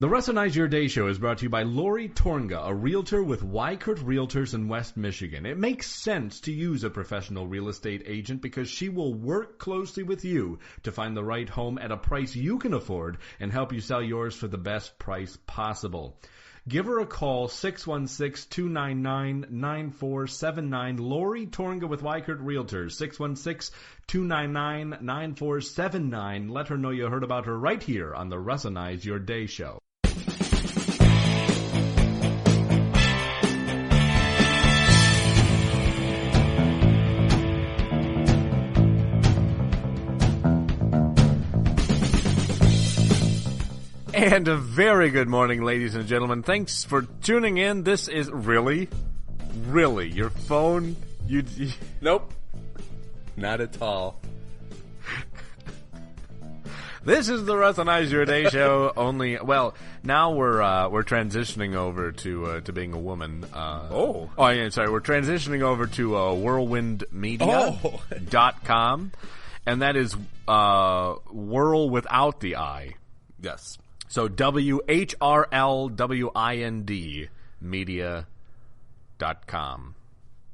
The Russinize Your Day show is brought to you by Lori Tornga, a realtor with Wykert Realtors in West Michigan. It makes sense to use a professional real estate agent because she will work closely with you to find the right home at a price you can afford and help you sell yours for the best price possible. Give her a call, 616-299-9479. Lori Tornga with Wykert Realtors, 616-299-9479. Let her know you heard about her right here on the Russinize Your Day show. And a very good morning, ladies and gentlemen. Thanks for tuning in. This is really your phone. You Nope. Not at all. This is the Russinize Your Day show. Now we're transitioning over to being a woman. We're transitioning over to whirlwindmedia.com, and that is whirl without the I. Yes. So WHRLWIND media.com.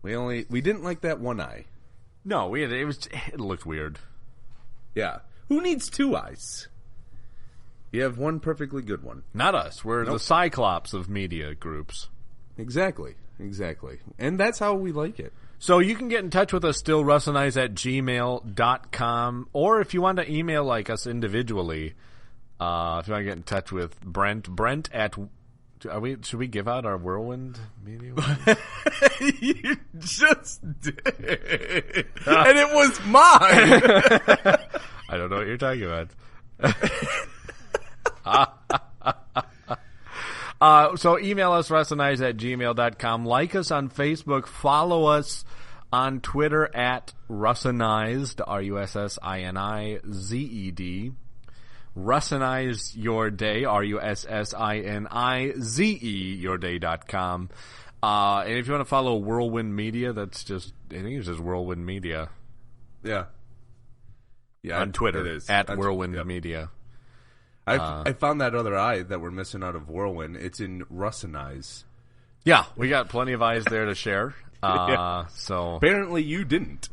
We didn't like that one eye. No, it looked weird. Yeah. Who needs two eyes? You have one perfectly good one. Not us. We're the Cyclops of media groups. Exactly. And that's how we like it. So you can get in touch with us still, russinize@gmail.com, or if you want to email like us individually, if you want to get in touch with Brent at, should we give out our Whirlwind Media? You just did. And it was mine. I don't know what you're talking about. So email us, russinize@gmail.com. Like us on Facebook. Follow us on Twitter at Russinized, RUSSINIZED. Russinize Your Day, RUSSINIZE, yourday.com. And if you want to follow Whirlwind Media, I think it's just Whirlwind Media. Yeah. Yeah. On Twitter, it is. at Whirlwind Media. I found that other eye that we're missing out of Whirlwind. It's in Russinize. Yeah, we got plenty of eyes there to share. Yeah. So apparently you didn't.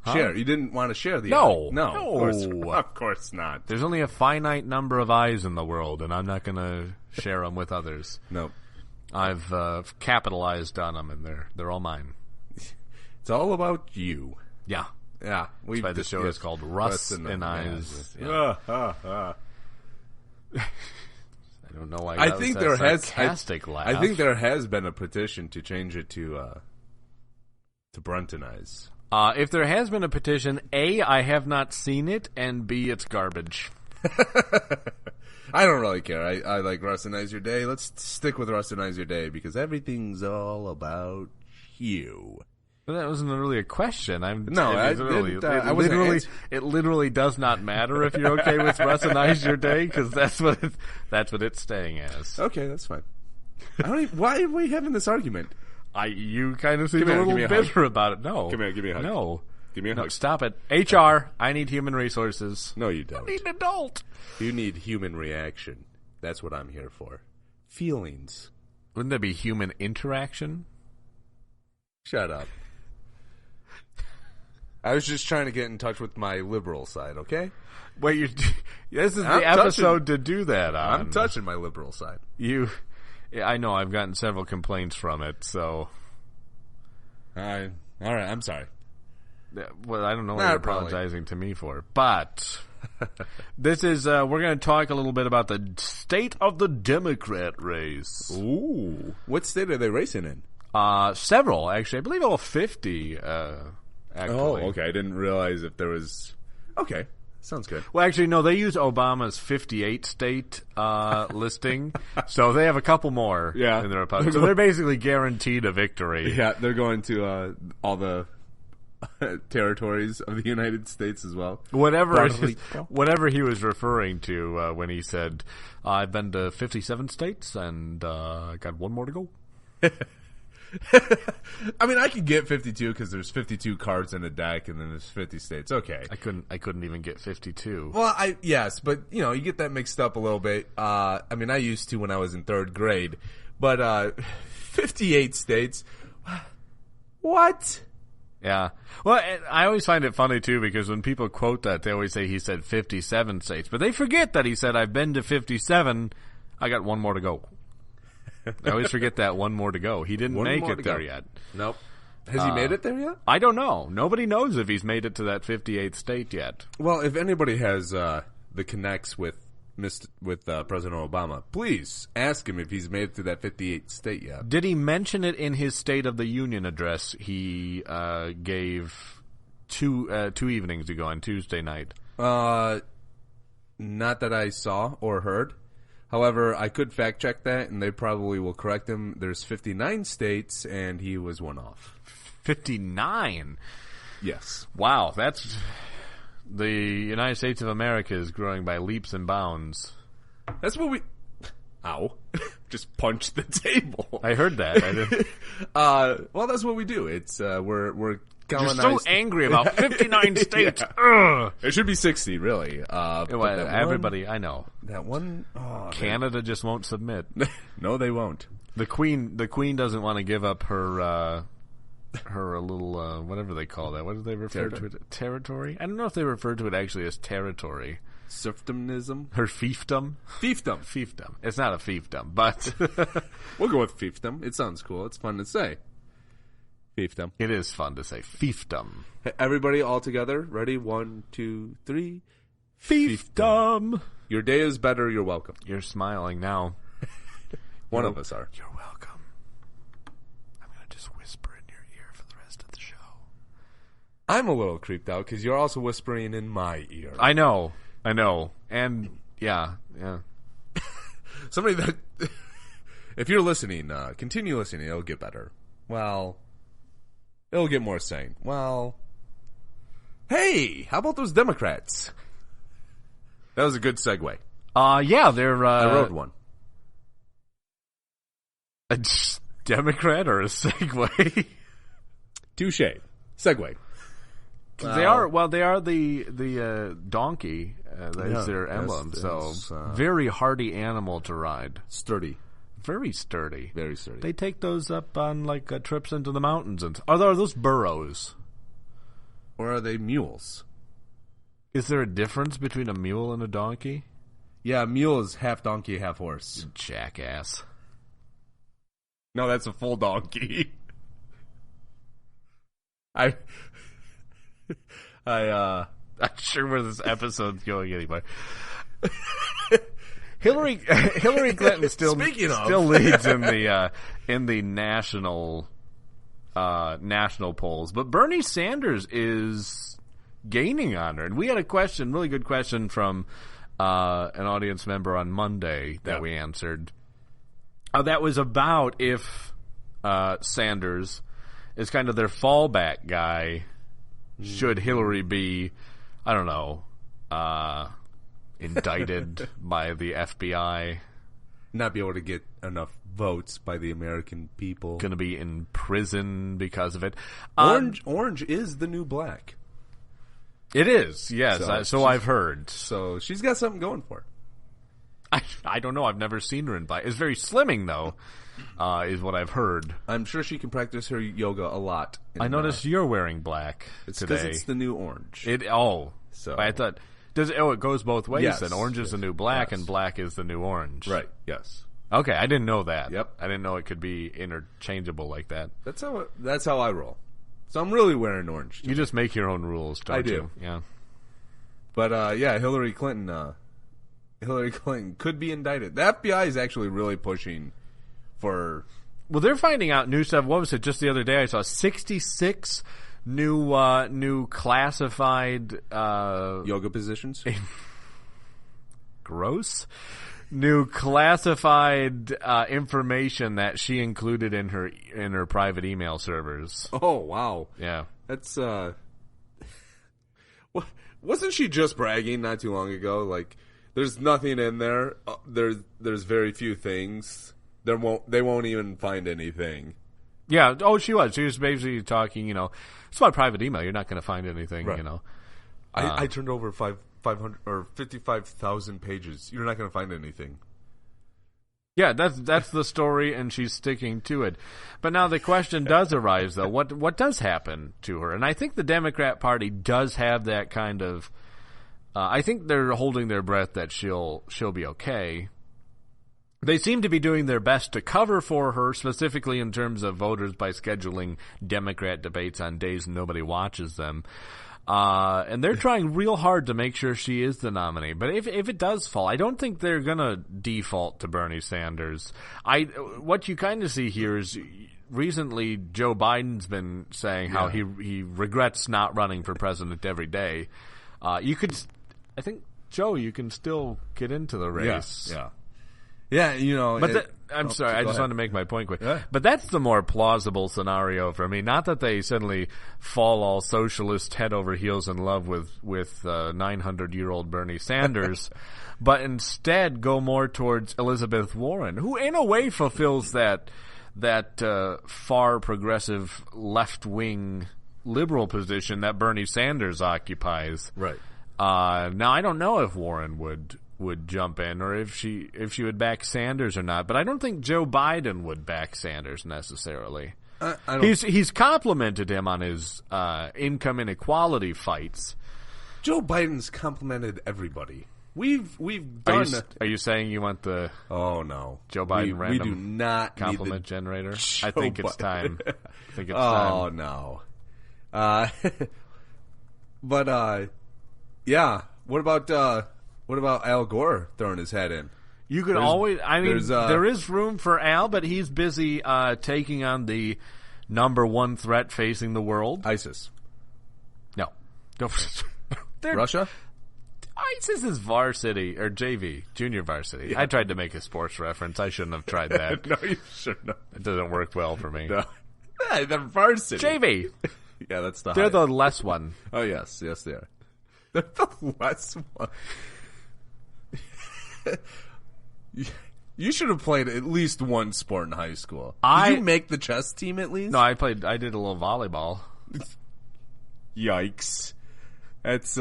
Share. You didn't want to share the No. eye. No. Of course not. There's only a finite number of eyes in the world, and I'm not going to share them with others. No. I've capitalized on them, and they're all mine. It's all about you. Yeah. Yeah. That's why the show is called Russ and Eyes. Yeah. I don't know why. I think there has laugh. I think there has been a petition to change it to Brentonize. If there has been a petition, A, I have not seen it, and B, it's garbage. I don't really care. I like Russinize Your Day. Let's stick with Russinize Your Day because everything's all about you. But that wasn't really a question. I wasn't. It literally does not matter if you're okay with Russinize Your Day because that's what it's staying as. Okay, that's fine. Why are we having this argument? You kind of seem a little bitter about it. No. Give me a hug. No. Give me a hug. Stop it. HR, I need human resources. No, you don't. I need an adult. You need human reaction. That's what I'm here for. Feelings. Wouldn't that be human interaction? Shut up. I was just trying to get in touch with my liberal side, okay? Wait, this is the episode to do that on. I'm touching my liberal side. I know, I've gotten several complaints from it, so. All right, I'm sorry. Well, I don't know what you're apologizing to me for, but this is, we're going to talk a little bit about the state of the Democrat race. Ooh. What state are they racing in? Several, actually. I believe all 50, actually. Oh, okay. I didn't realize if there was. Okay. Sounds good. Well, actually, no, they use Obama's 58 state listing, so they have a couple more in their Republican. So they're basically guaranteed a victory. Yeah, they're going to all the territories of the United States as well. Whatever he was referring to when he said, I've been to 57 states and got one more to go. I mean, I can get 52 because there's 52 cards in a deck, and then there's 50 states. Okay. I couldn't even get 52. Well, yes, but you get that mixed up a little bit. I mean, I used to when I was in 3rd grade, but 58 states. What? Yeah. Well, I always find it funny, too, because when people quote that, they always say he said 57 states. But they forget that he said, I've been to 57. I got one more to go. I always forget that one more to go. He didn't make it there yet. Nope. Has he made it there yet? I don't know. Nobody knows if he's made it to that 58th state yet. Well, if anybody has the connects with President Obama, please ask him if he's made it to that 58th state yet. Did he mention it in his State of the Union address he gave two evenings ago on Tuesday night? Not that I saw or heard. However, I could fact check that, and they probably will correct him. There's 59 states, and he was one off. 59? Yes. Wow, that's... The United States of America is growing by leaps and bounds. That's what we... Ow. Just punch the table. I heard that. Well, that's what we do. It's, we're colonized. You're so angry about 59 states. Yeah. It should be 60, really. Everybody, I know. That one... Oh, Canada just won't submit. No, they won't. The Queen doesn't want to give up her little, whatever they call that. What do they refer to it? Territory? I don't know if they refer to it actually as territory. Serfdomnism? Her fiefdom? Fiefdom. Fiefdom. It's not a fiefdom, but... We'll go with fiefdom. It sounds cool. It's fun to say. Fiefdom. It is fun to say. Fiefdom. Hey, everybody all together. Ready? 1, 2, 3. Fiefdom. Your day is better. You're welcome. You're smiling now. One of us are. You're welcome. I'm going to just whisper in your ear for the rest of the show. I'm a little creeped out because you're also whispering in my ear. I know. And, yeah. Somebody that... If you're listening, continue listening. It'll get better. Well, it'll get more sane. Well, hey, how about those Democrats? That was a good segue. Yeah, they're... I wrote one. A Democrat or a Segway? Touche. Segway. They are the donkey. That is their emblem. That's, very hardy animal to ride. Sturdy. Very sturdy. Very sturdy. They take those up on trips into the mountains. Are those burros? Or are they mules? Is there a difference between a mule and a donkey? Yeah, a mule is half donkey, half horse. You jackass. No, that's a full donkey. I'm not sure where this episode's going anyway. Hillary Clinton still leads in the national polls, but Bernie Sanders is gaining on her. And we had a really good question from an audience member on Monday that we answered. That was about if Sanders is kind of their fallback guy. Should Hillary be, I don't know, indicted by the FBI? Not be able to get enough votes by the American people. Going to be in prison because of it. Orange is the new black. It is, yes. So I've heard. So she's got something going for her. I don't know. I've never seen her in black. It's very slimming, though, is what I've heard. I'm sure she can practice her yoga a lot. I noticed you're wearing black it's today. It's because it's the new orange. So I thought... it goes both ways, yes, then. Orange is the new black, and black is the new orange. Right, yes. Okay, I didn't know that. Yep. I didn't know it could be interchangeable like that. That's how I roll. So I'm really wearing orange today. You just make your own rules, don't you? I do. Yeah. But, Hillary Clinton could be indicted. The FBI is actually really pushing for... Well, they're finding out new stuff. What was it? Just the other day I saw 66 new classified... yoga positions? Gross. New classified information that she included in her private email servers. Oh, wow. Yeah. That's, wasn't she just bragging not too long ago? Like, there's nothing in there. There's very few things. They won't even find anything. Yeah. Oh, she was. She was basically talking, it's about private email. You're not going to find anything, Right. I turned over 500 or 55,000 pages. You're not going to find anything. Yeah, that's the story, and she's sticking to it. But now the question does arise, though: what does happen to her? And I think the Democrat Party does have that kind of. I think they're holding their breath that she'll be okay. They seem to be doing their best to cover for her, specifically in terms of voters, by scheduling Democrat debates on days nobody watches them. And they're trying real hard to make sure she is the nominee. But if it does fall, I don't think they're going to default to Bernie Sanders. What you kind of see here is recently Joe Biden's been saying how he regrets not running for president every day. I think, Joe, you can still get into the race. Yeah, But I'm sorry, I just wanted to make my point quick. Yeah. But that's the more plausible scenario for me. Not that they suddenly fall all socialist head over heels in love with 900-year-old Bernie Sanders, but instead go more towards Elizabeth Warren, who in a way fulfills that far progressive left-wing liberal position that Bernie Sanders occupies. Right. Now, I don't know if Warren would jump in, or if she would back Sanders or not. But I don't think Joe Biden would back Sanders necessarily. He's complimented him on his income inequality fights. Joe Biden's complimented everybody. We've done. Are you saying you want the? Oh no, Joe Biden random. We do not compliment generator. I think it's time. I think it's time. Oh no. But yeah. What about Al Gore throwing his head in? You could always. I mean, there is room for Al, but he's busy taking on the number one threat facing the world. ISIS. No. Russia? ISIS is varsity, or JV, junior varsity. Yeah. I tried to make a sports reference. I shouldn't have tried that. No, you shouldn't have. It doesn't work well for me. No. Hey, they're varsity. JV. Yeah, that's the They're the less one. Oh, yes. Yes, they are. They're the less one. You should have played at least one sport in high school. Did you make the chess team at least? No, I did a little volleyball. Yikes. That's,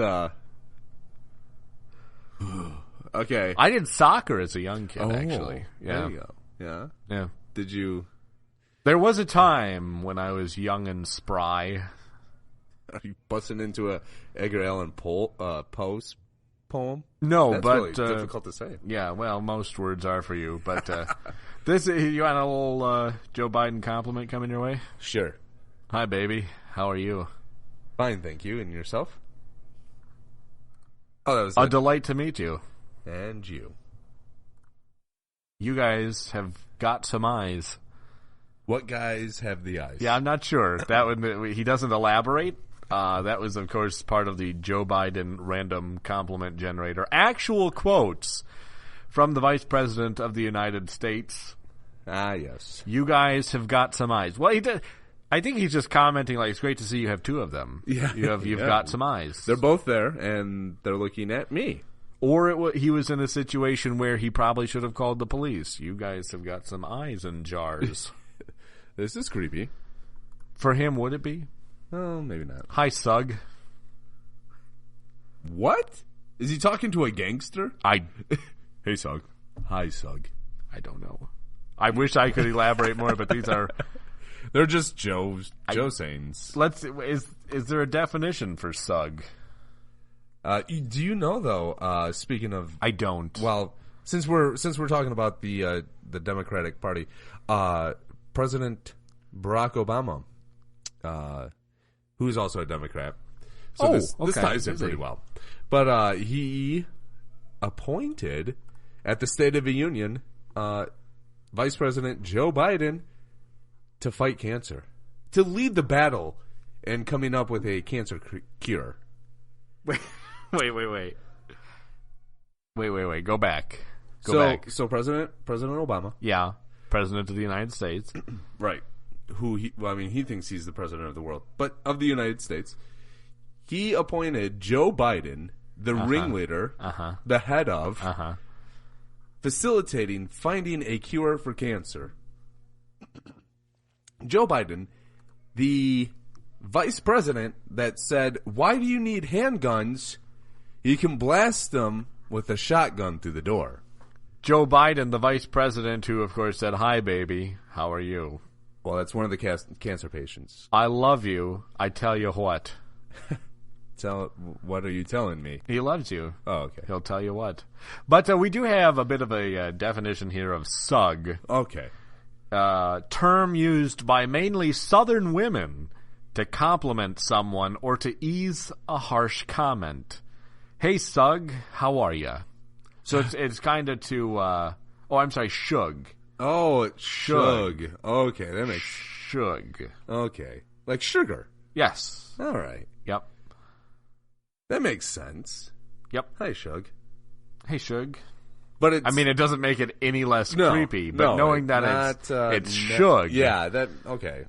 okay. I did soccer as a young kid, actually. Yeah. There you go. Yeah? Yeah. Did you... There was a time when I was young and spry. Are you busting into a Edgar Allan Poe's poem? No, That's but really difficult to say. Yeah, well, most words are for you. But you want a little Joe Biden compliment coming your way? Sure. Hi, baby. How are you? Fine, thank you. And yourself? Oh, that was a delight to meet you. And you. You guys have got some eyes. What guys have the eyes? Yeah, I'm not sure. He doesn't elaborate. That was, of course, part of the Joe Biden random compliment generator. Actual quotes from the Vice President of the United States. Ah, yes. You guys have got some eyes. Well, I think he's just commenting like, it's great to see you have two of them. Yeah. You've got some eyes. They're both there, and they're looking at me. Or he was in a situation where he probably should have called the police. You guys have got some eyes in jars. This is creepy. For him, would it be? Oh, maybe not. Hi, Sug. What? Is he talking to a gangster? Hey, Sug. Hi, Sug. I don't know. I wish I could elaborate more, but these are... They're just Joe sayings. Is there a definition for Sug? Do you know, though, speaking of... I don't. Well, since we're talking about the Democratic Party, President Barack Obama, who's also a Democrat. So this ties in pretty well. But he appointed, at the State of the Union, Vice President Joe Biden to fight cancer, to lead the battle in coming up with a cancer cure. Wait. Go back. So President Obama. Yeah. President of the United States. Right. He thinks he's the president of the world, but of the United States. He appointed Joe Biden, the ringleader, the head of, facilitating finding a cure for cancer. Joe Biden, the vice president that said, why do you need handguns? You can blast them with a shotgun through the door. Joe Biden, the vice president, who, of course, said, hi, baby, how are you? Well, that's one of the cancer patients. I love you. I tell you what. What are you telling me? He loves you. Oh, okay. He'll tell you what. But we do have a bit of a definition here of sug. Okay. Term used by mainly Southern women to compliment someone or to ease a harsh comment. Hey, sug, how are ya? So it's kind of to, shug. Oh, it's shug. Okay, that makes... Shug. Okay. Like sugar. Yes. All right. Yep. That makes sense. Yep. Hi, shug. Hey, shug. But it's... I mean, it doesn't make it any less creepy, but knowing that it's shug. Yeah, that... Okay.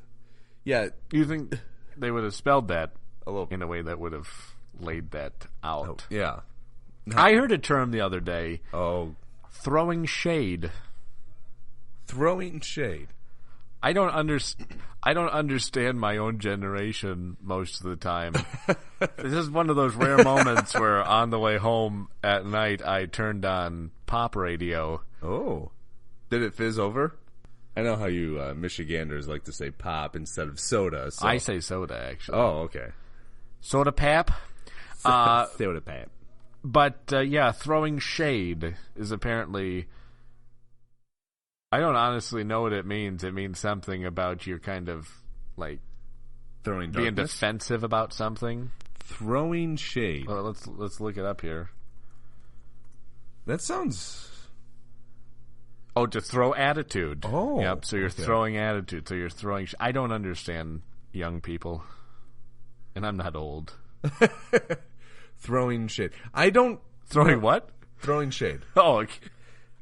Yeah. You think they would have spelled that in a way that would have laid that out? Oh, yeah. I heard a term the other day. Oh. Throwing shade. Throwing shade. I don't understand my own generation most of the time. This is one of those rare moments where on the way home at night I turned on pop radio. Oh. Did it fizz over? I know how you Michiganders like to say pop instead of soda. So. I say soda, actually. Oh, okay. Soda pap? Soda pap. But, throwing shade is apparently... I don't honestly know what it means. It means something about you're kind of, like... Throwing being darkness? defensive about something. Throwing shade. Well, let's look it up here. That sounds... Oh, to throw attitude. Oh. Yep, so you're throwing attitude. So you're throwing... I don't understand young people. And I'm not old. Throwing shade. I don't... Throwing what? Throwing shade. Oh, okay.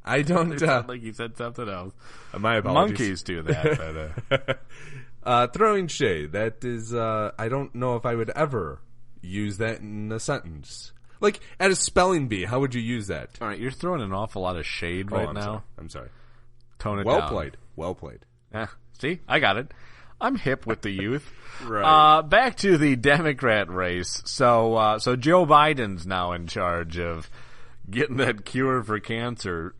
I don't... It sounded like you said something else. My apologies. Monkeys do that. But, throwing shade. That is... I don't know if I would ever use that in a sentence. Like, at a spelling bee, how would you use that? All right, you're throwing an awful lot of shade right now. I'm sorry. Tone it well down. Well played. See? I got it. I'm hip with the youth. Right. Back to the Democrat race. So Joe Biden's now in charge of getting that cure for cancer.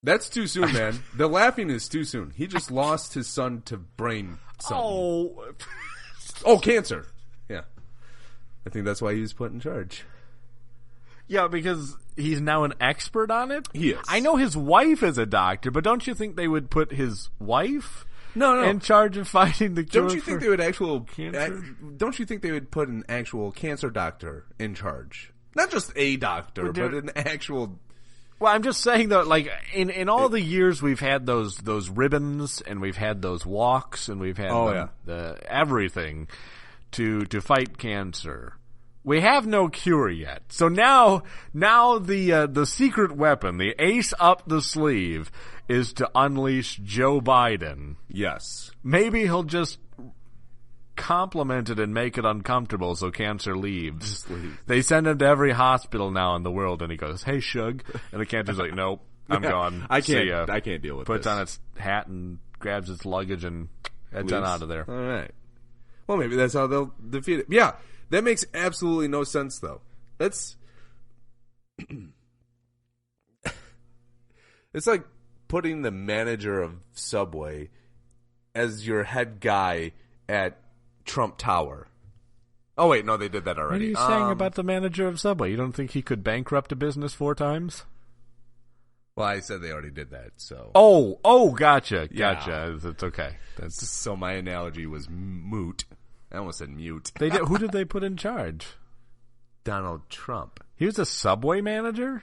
That's too soon, man. The laughing is too soon. He just lost his son to brain something. Oh, cancer. Yeah. I think that's why he was put in charge. Yeah, because he's now an expert on it? He is. I know his wife is a doctor, but don't you think they would put his wife in charge of finding the cure? Don't you think they would cancer? Don't you think they would put an actual cancer doctor in charge? Not just a doctor, but an actual... Well, I'm just saying though, like in all the years we've had those ribbons and we've had those walks and we've had the everything to fight cancer. We have no cure yet. So now the secret weapon, the ace up the sleeve, is to unleash Joe Biden. Yes. Maybe he'll just compliment it and make it uncomfortable so cancer leaves. They send him to every hospital now in the world and he goes, hey, Shug. And the cancer's like, nope, I'm gone. I can't deal with Puts this. on its hat and grabs its luggage and heads on out of there. All right. Well, maybe that's how they'll defeat it. Yeah, that makes absolutely no sense, though. That's... It's like putting the manager of Subway as your head guy at Trump Tower. Oh, wait, no, they did that already. What are you saying about the manager of Subway? You don't think he could bankrupt a business 4 times? Well, I said they already did that, so... Oh, gotcha. Yeah. It's okay. So my analogy was moot. I almost said mute. They did. Who did they put in charge? Donald Trump. He was a Subway manager?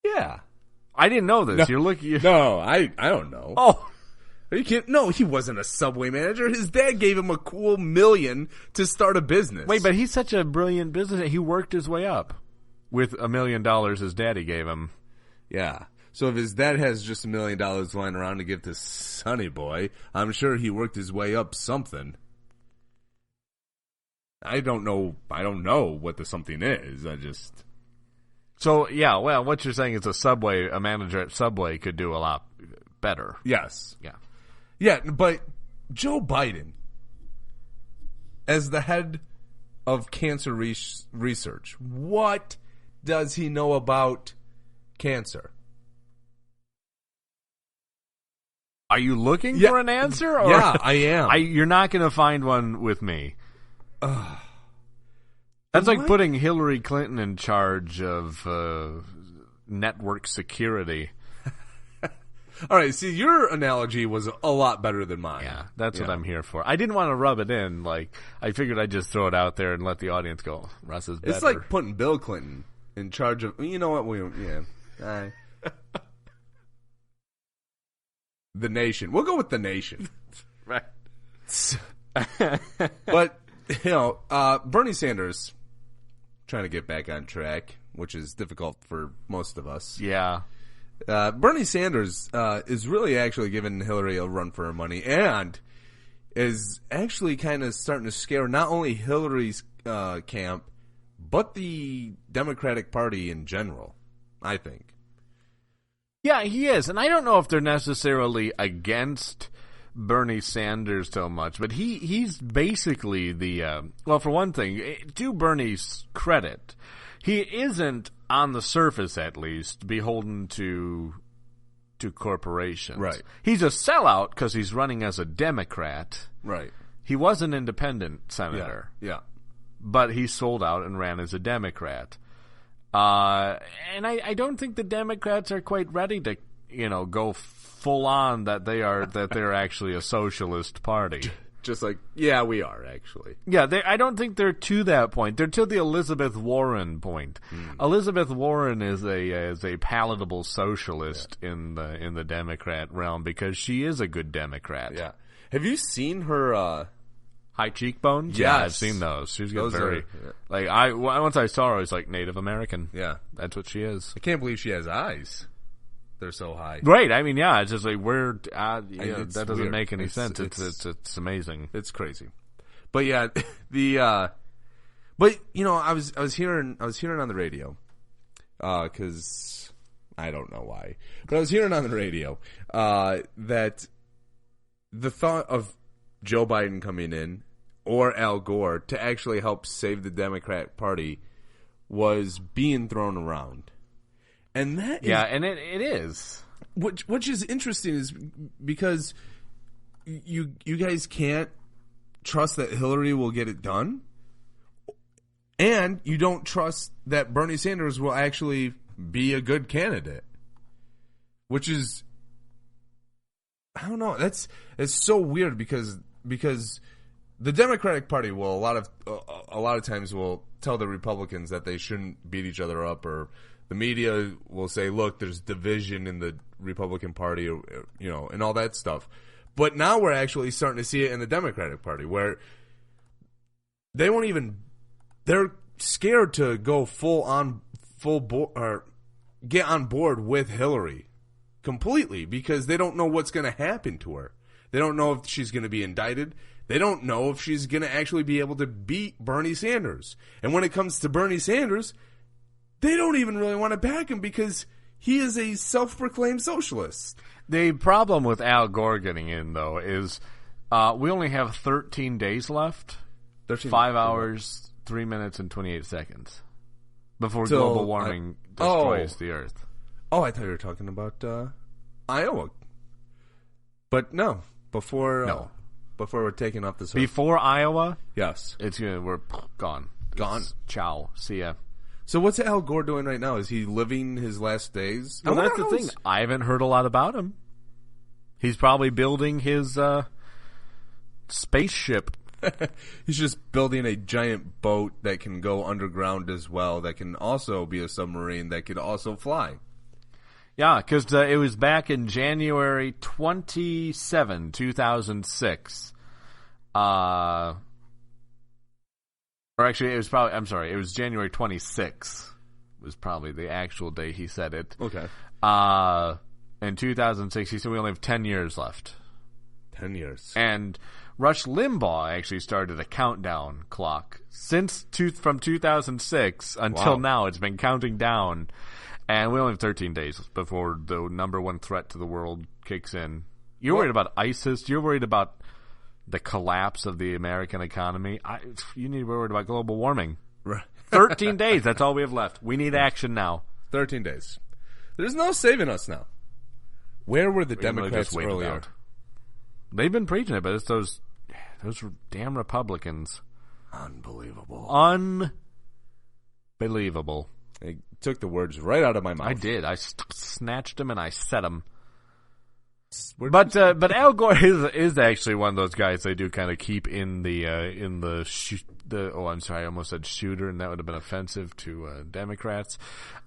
Yeah. I didn't know this. No, You're looking... No, I don't know. Oh. Are you kidding? No, he wasn't a Subway manager. His dad gave him a cool $1 million to start a business. Wait, but he's such a brilliant businessman. He worked his way up with $1 million his daddy gave him. Yeah. So if his dad has just $1 million lying around to give to Sonny Boy, I'm sure he worked his way up something. I don't know what the something is. So, yeah, well, what you're saying is a manager at Subway could do a lot better. Yes. Yeah. Yeah, but Joe Biden, as the head of cancer research, what does he know about cancer? Are you looking for an answer? Or yeah, I am. You're not going to find one with me. That's like putting Hillary Clinton in charge of network security. All right, see, your analogy was a lot better than mine. Yeah, that's what I'm here for. I didn't want to rub it in. Like, I figured I'd just throw it out there and let the audience go, Russ is better. It's like putting Bill Clinton in charge of, you know what, the nation. We'll go with the nation. Right. But, Bernie Sanders, trying to get back on track, which is difficult for most of us. Yeah. Bernie Sanders is really actually giving Hillary a run for her money and is actually kind of starting to scare not only Hillary's camp, but the Democratic Party in general, I think. Yeah, he is. And I don't know if they're necessarily against Bernie Sanders so much, but he's basically the, well, for one thing, to Bernie's credit, he isn't, on the surface at least, beholden to corporations. Right. He's a sellout because he's running as a Democrat. Right. He was an independent senator. Yeah. But he sold out and ran as a Democrat. And I don't think the Democrats are quite ready to, go full on that they're actually a socialist party. Just like, yeah, we are actually. Yeah, I don't think they're to that point. They're to the Elizabeth Warren point. Elizabeth Warren is a palatable socialist in the Democrat realm because she is a good Democrat. Yeah. Have you seen her high cheekbones? Yes. Yeah, I've seen those. She's got once I saw her, I was like Native American. Yeah, that's what she is. I can't believe she has eyes. They're so high. Right. I mean, yeah, it's just like that doesn't weird. make any sense. It's amazing. It's crazy. But yeah, I was hearing on the radio, cause I don't know why, but I was hearing on the radio, that the thought of Joe Biden coming in or Al Gore to actually help save the Democratic Party was being thrown around. And that is, and it is. Which is interesting is because you guys can't trust that Hillary will get it done, and you don't trust that Bernie Sanders will actually be a good candidate. Which is, I don't know. It's so weird because the Democratic Party will a lot of times will tell the Republicans that they shouldn't beat each other up, or the media will say, look, there's division in the Republican Party, and all that stuff. But now we're actually starting to see it in the Democratic Party, where they're scared to go get on board with Hillary completely because they don't know what's going to happen to her. They don't know if she's going to be indicted. They don't know if she's going to actually be able to beat Bernie Sanders. And when it comes to Bernie Sanders, they don't even really want to back him because he is a self-proclaimed socialist. The problem with Al Gore getting in, though, is we only have 13 days left. 5 hours, 3 minutes, and 28 seconds before global warming destroys the Earth. Oh, I thought you were talking about Iowa. But no, before we're taking off this. Before Iowa? Yes. We're gone. Gone. Ciao. See ya. So what's Al Gore doing right now? Is he living his last days? Well, that's the thing. I haven't heard a lot about him. He's probably building his spaceship. He's just building a giant boat that can go underground as well, that can also be a submarine, that could also fly. Yeah, because it was back in January 27, 2006. Or actually, it was January 26th was probably the actual day he said it. Okay. In 2006, he said we only have 10 years left. 10 years. And Rush Limbaugh actually started a countdown clock. From 2006 until now, it's been counting down. And we only have 13 days before the number one threat to the world kicks in. You're worried about ISIS. You're worried about the collapse of the American economy. You need to be worried about global warming. Right. 13 days. That's all we have left. We need action now. 13 days. There's no saving us now. Where were the Democrats earlier? They've been preaching it, but it's those damn Republicans. Unbelievable. Unbelievable. They took the words right out of my mouth. I did. I snatched them and I said them. But Al Gore is actually one of those guys they do kind of keep in the I'm sorry, I almost said shooter, and that would have been offensive to Democrats.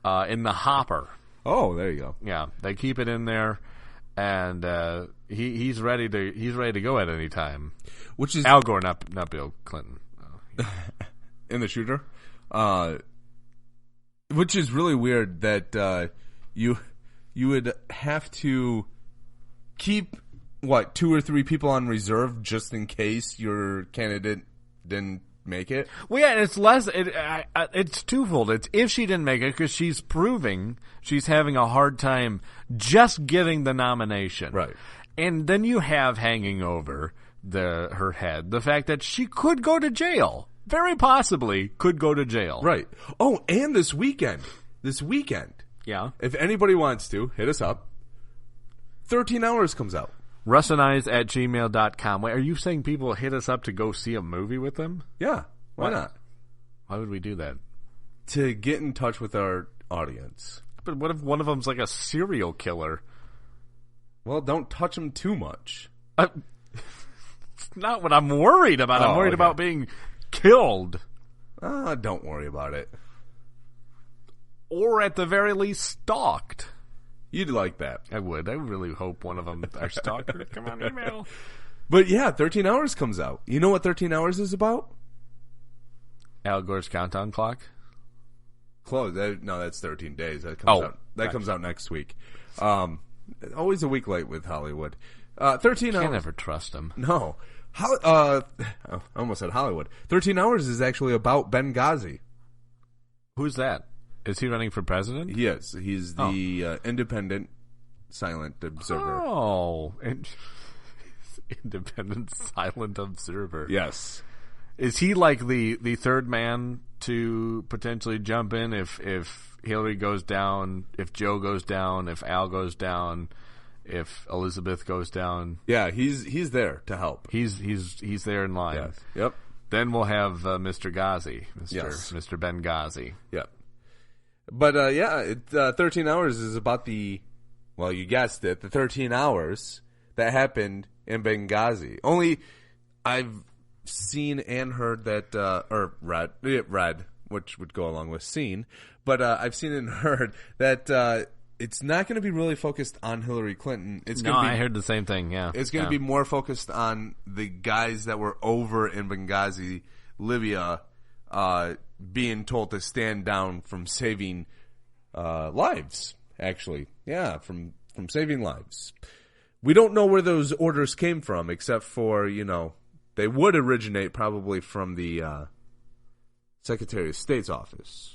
In the hopper. Oh, there you go. Yeah, they keep it in there, and he's ready to go at any time. Which is Al Gore, not Bill Clinton. In the shooter, which is really weird that you would have to keep 2 or 3 people on reserve just in case your candidate didn't make it. Well, yeah, it's less. It's twofold. It's if she didn't make it because she's proving she's having a hard time just getting the nomination, right? And then you have hanging over her head the fact that she could go to jail, very possibly could go to jail, right? Oh, and this weekend, yeah. If anybody wants to hit us up, 13 Hours comes out. Russinize@gmail.com. Wait, are you saying people hit us up to go see a movie with them? Yeah. Why not? Why would we do that? To get in touch with our audience. But what if one of them's like a serial killer? Well, don't touch them too much. It's not what I'm worried about. I'm worried about being killed. Don't worry about it. Or at the very least, stalked. You'd like that. I would. I really hope one of them are stalker. Come on, email. But yeah, 13 Hours comes out. You know what 13 Hours is about? Al Gore's countdown clock? Close. No, that's 13 days. That comes out. That comes out next week. Always a week late with Hollywood. 13 Hours. Can't ever trust him. No. I almost said Hollywood. 13 Hours is actually about Benghazi. Who's that? Is he running for president? He is. He's the independent, silent observer. Oh. Independent, silent observer. Yes. Is he like the third man to potentially jump in if Hillary goes down, if Joe goes down, if Al goes down, if Elizabeth goes down? Yeah, he's there to help. He's there in line. Yes. Yep. Then we'll have Mr. Ghazi, Mr. Benghazi. Yep. But 13 Hours is about you guessed it, the 13 hours that happened in Benghazi. Only I've seen and heard that, or read, which would go along with seen, but I've seen and heard that it's not going to be really focused on Hillary Clinton. I heard the same thing, yeah. It's going to be more focused on the guys that were over in Benghazi, Libya, being told to stand down from saving lives, actually. Yeah, from saving lives. We don't know where those orders came from, except for, they would originate probably from the Secretary of State's office.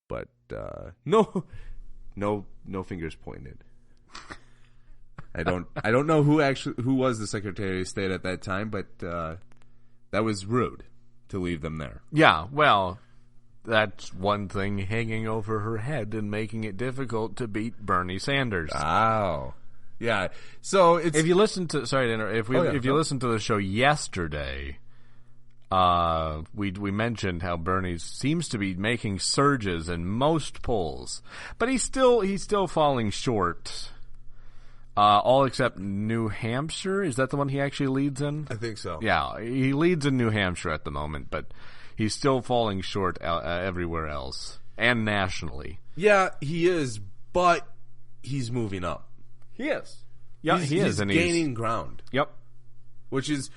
But no fingers pointed. I don't know who was the Secretary of State at that time, but that was rude to leave them there. Yeah, well, that's one thing hanging over her head and making it difficult to beat Bernie Sanders. Oh. Yeah. So if you listen to if you listen to the show yesterday, we mentioned how Bernie seems to be making surges in most polls, but he's still falling short. All except New Hampshire. Is that the one he actually leads in? I think so. Yeah, he leads in New Hampshire at the moment, but he's still falling short everywhere else and nationally. Yeah, he is, but he's moving up. He is. Yeah, he is. He's gaining ground. Yep. Which is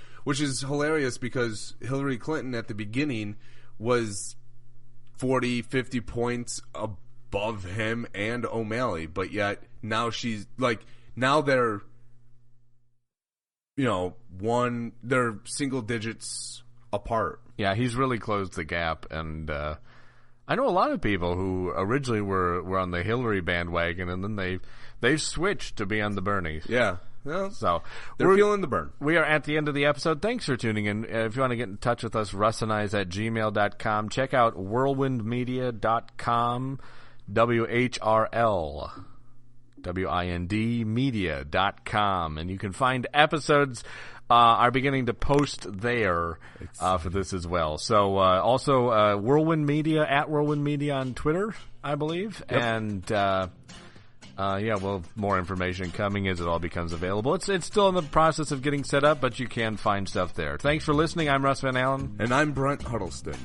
hilarious because Hillary Clinton at the beginning was 40, 50 points above him and O'Malley, but yet now she's now they're they're single digits apart. Yeah, he's really closed the gap, and I know a lot of people who originally were on the Hillary bandwagon, and then they've switched to be on the Bernie. Yeah. Well, So they're feeling the burn. we are at the end of the episode. Thanks for tuning in. If you want to get in touch with us, russinize@gmail.com. Check out whirlwindmedia.com, WHRLWIND media.com. And you can find episodes are beginning to post there for this as well. So also Whirlwind Media, at Whirlwind Media on Twitter, I believe. Yep. And more information coming as it all becomes available. It's still in the process of getting set up, but you can find stuff there. Thanks for listening. I'm Russ Van Allen. And I'm Brent Huddleston.